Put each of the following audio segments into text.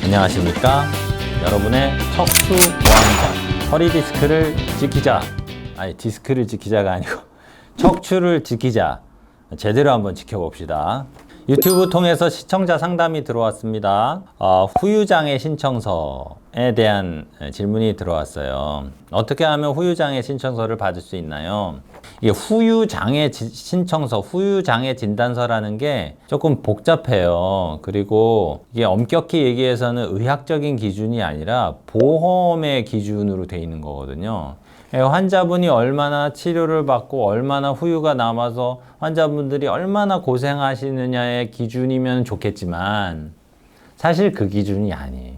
안녕하십니까? 여러분의 척추 보안관 허리 디스크를 지키자. 아니, 디스크를 지키자가 아니고 척추를 지키자. 제대로 한번 지켜봅시다. 유튜브 통해서 시청자 상담이 들어왔습니다. 후유장애 신청서에 대한 질문이 들어왔어요. 어떻게 하면 후유장애 신청서를 받을 수 있나요? 이게 후유장애 신청서, 후유장애 진단서라는 게 조금 복잡해요. 그리고 이게 엄격히 얘기해서는 의학적인 기준이 아니라 보험의 기준으로 돼 있는 거거든요. 환자분이 얼마나 치료를 받고 얼마나 후유가 남아서 환자분들이 얼마나 고생하시느냐의 기준이면 좋겠지만 사실 그 기준이 아니에요.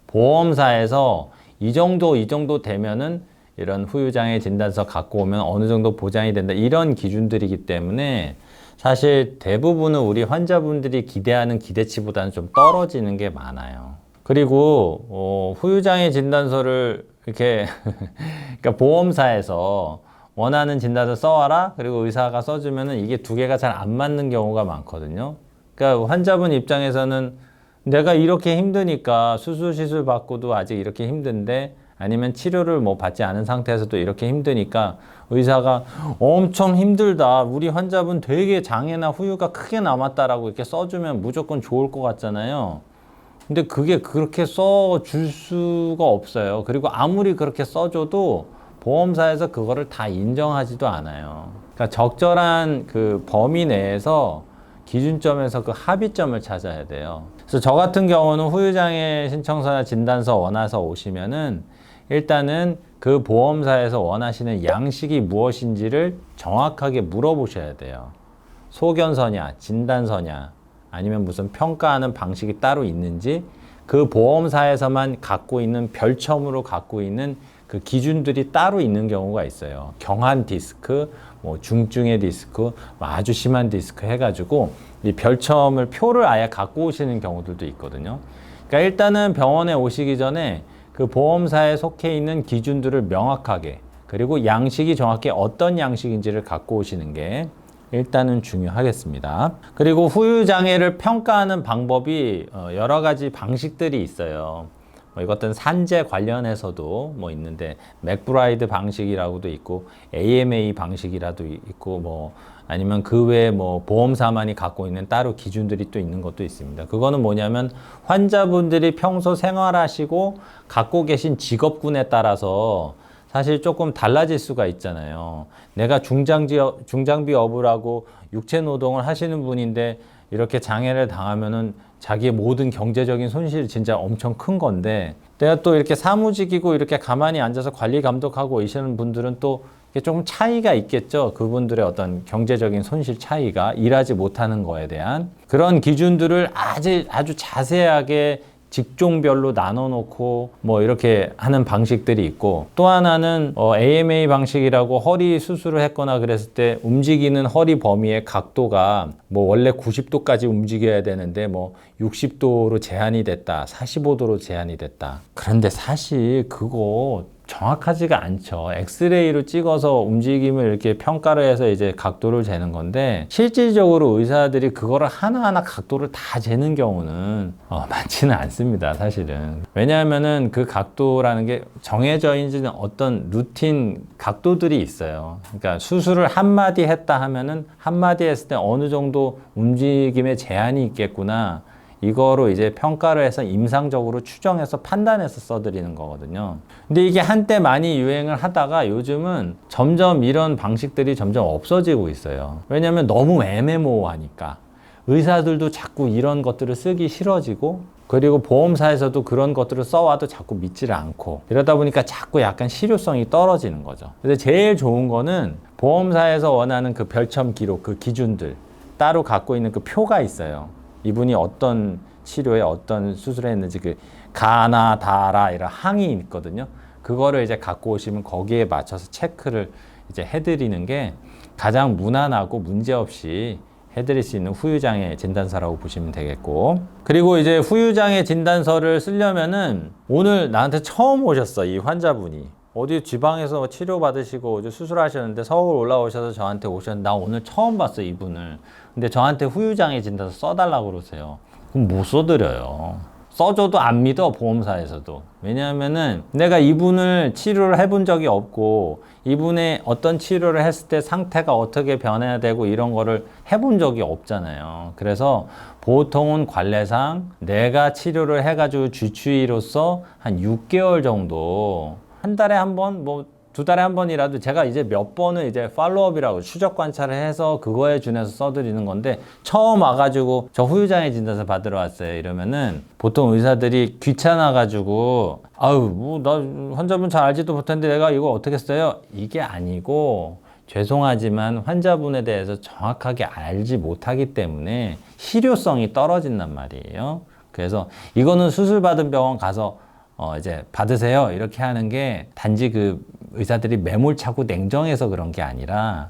보험사에서 이 정도 되면은 이런 후유장애 진단서 갖고 오면 어느 정도 보장이 된다, 이런 기준들이기 때문에 사실 대부분은 우리 환자분들이 기대하는 기대치보다는 좀 떨어지는 게 많아요. 그리고 후유장애 진단서를 이렇게 그러니까 보험사에서 원하는 진단서 써와라, 그리고 의사가 써주면은 이게 두 개가 잘 안 맞는 경우가 많거든요. 그러니까 환자분 입장에서는 내가 이렇게 힘드니까 수술 받고도 아직 이렇게 힘든데, 아니면 치료를 뭐 받지 않은 상태에서도 이렇게 힘드니까 의사가 엄청 힘들다, 우리 환자분 되게 장애나 후유가 크게 남았다라고 이렇게 써주면 무조건 좋을 것 같잖아요. 근데 그게 그렇게 써줄 수가 없어요. 그리고 아무리 그렇게 써줘도 보험사에서 그거를 다 인정하지도 않아요. 그러니까 적절한 그 범위 내에서 기준점에서 그 합의점을 찾아야 돼요. 그래서 저 같은 경우는 후유장애 신청서나 진단서 원해서 오시면은 일단은 그 보험사에서 원하시는 양식이 무엇인지를 정확하게 물어보셔야 돼요. 소견서냐, 진단서냐, 아니면 무슨 평가하는 방식이 따로 있는지, 그 보험사에서만 갖고 있는 별첨으로 갖고 있는 그 기준들이 따로 있는 경우가 있어요. 경한 디스크, 뭐 중증의 디스크, 뭐 아주 심한 디스크 해가지고 이 별첨을 표를 아예 갖고 오시는 경우들도 있거든요. 그러니까 일단은 병원에 오시기 전에 그 보험사에 속해 있는 기준들을 명확하게, 그리고 양식이 정확히 어떤 양식인지를 갖고 오시는 게 일단은 중요하겠습니다. 그리고 후유장애를 평가하는 방법이 여러 가지 방식들이 있어요. 이것들은 산재 관련해서도 뭐 있는데, 맥브라이드 방식이라고도 있고 AMA 방식이라도 있고, 뭐 아니면 그 외에 뭐 보험사만이 갖고 있는 따로 기준들이 또 있는 것도 있습니다. 그거는 뭐냐면 환자분들이 평소 생활하시고 갖고 계신 직업군에 따라서 사실 조금 달라질 수가 있잖아요. 내가 중장비 업을 하고 육체 노동을 하시는 분인데 이렇게 장애를 당하면은 자기의 모든 경제적인 손실이 진짜 엄청 큰 건데, 내가 또 이렇게 사무직이고 이렇게 가만히 앉아서 관리 감독하고 계시는 분들은 또 조금 차이가 있겠죠. 그분들의 어떤 경제적인 손실 차이가, 일하지 못하는 거에 대한 그런 기준들을 아주 자세하게 직종별로 나눠놓고 뭐 이렇게 하는 방식들이 있고, 또 하나는 AMA 방식이라고 허리 수술을 했거나 그랬을 때 움직이는 허리 범위의 각도가 뭐 원래 90도까지 움직여야 되는데 뭐 60도로 제한이 됐다, 45도로 제한이 됐다. 그런데 사실 그거 정확하지가 않죠. 엑스레이로 찍어서 움직임을 이렇게 평가를 해서 이제 각도를 재는 건데, 실질적으로 의사들이 그거를 하나하나 각도를 다 재는 경우는 많지는 않습니다, 사실은. 왜냐하면은 그 각도라는 게 정해져 있는 어떤 루틴 각도들이 있어요. 그러니까 수술을 한마디 했다 하면은 한마디 했을 때 어느 정도 움직임에 제한이 있겠구나, 이거로 이제 평가를 해서 임상적으로 추정해서 판단해서 써드리는 거거든요. 근데 이게 한때 많이 유행을 하다가 요즘은 점점 이런 방식들이 점점 없어지고 있어요. 왜냐하면 너무 애매모호하니까 의사들도 자꾸 이런 것들을 쓰기 싫어지고, 그리고 보험사에서도 그런 것들을 써와도 자꾸 믿지를 않고, 이러다 보니까 자꾸 약간 실효성이 떨어지는 거죠. 근데 제일 좋은 거는 보험사에서 원하는 그 별첨 기록, 그 기준들 따로 갖고 있는 그 표가 있어요. 이분이 어떤 치료에 어떤 수술을 했는지 그 가나 다라 이런 항이 있거든요. 그거를 이제 갖고 오시면 거기에 맞춰서 체크를 이제 해드리는 게 가장 무난하고 문제없이 해드릴 수 있는 후유장애 진단서라고 보시면 되겠고, 그리고 이제 후유장애 진단서를 쓰려면은 오늘 나한테 처음 오셨어, 이 환자분이. 어디 지방에서 치료받으시고 이제 수술하셨는데 서울 올라오셔서 저한테 오셨는데, 나 오늘 처음 봤어, 이분을. 근데 저한테 후유장애 진단서 써달라고 그러세요. 그럼 못 써드려요. 써줘도 안 믿어, 보험사에서도. 왜냐하면은 내가 이분을 치료를 해본 적이 없고 이분의 어떤 치료를 했을 때 상태가 어떻게 변해야 되고 이런 거를 해본 적이 없잖아요. 그래서 보통은 관례상 내가 치료를 해가지고 주치의로서 한 6개월 정도, 한 달에 한 번, 뭐 2달에 한 번이라도 제가 이제 몇 번을 이제 팔로업이라고 추적 관찰을 해서 그거에 준해서 써드리는 건데, 처음 와가지고 저 후유장애 진단서 받으러 왔어요 이러면은 보통 의사들이 귀찮아가지고 아유 뭐 나 환자분 잘 알지도 못했는데 내가 이거 어떻게 써요? 이게 아니고, 죄송하지만 환자분에 대해서 정확하게 알지 못하기 때문에 실효성이 떨어진단 말이에요. 그래서 이거는 수술 받은 병원 가서 이제 받으세요 이렇게 하는 게 단지 그 의사들이 매몰차고 냉정해서 그런 게 아니라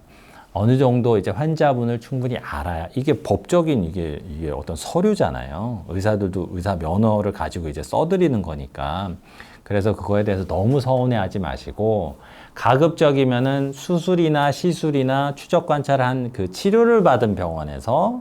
어느 정도 이제 환자분을 충분히 알아야, 이게 법적인 이게 어떤 서류잖아요. 의사들도 의사 면허를 가지고 이제 써드리는 거니까. 그래서 그거에 대해서 너무 서운해하지 마시고, 가급적이면은 수술이나 시술이나 추적 관찰한 그 치료를 받은 병원에서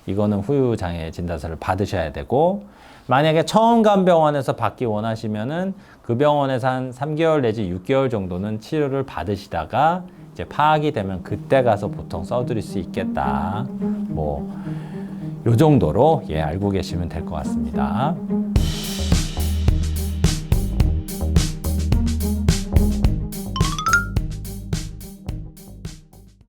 이거는 후유장애 진단서를 받으셔야 되고, 만약에 처음 간 병원에서 받기 원하시면은 그 병원에서 한 3개월 내지 6개월 정도는 치료를 받으시다가 이제 파악이 되면 그때 가서 보통 써드릴 수 있겠다. 뭐 요 정도로 알고 계시면 될 것 같습니다.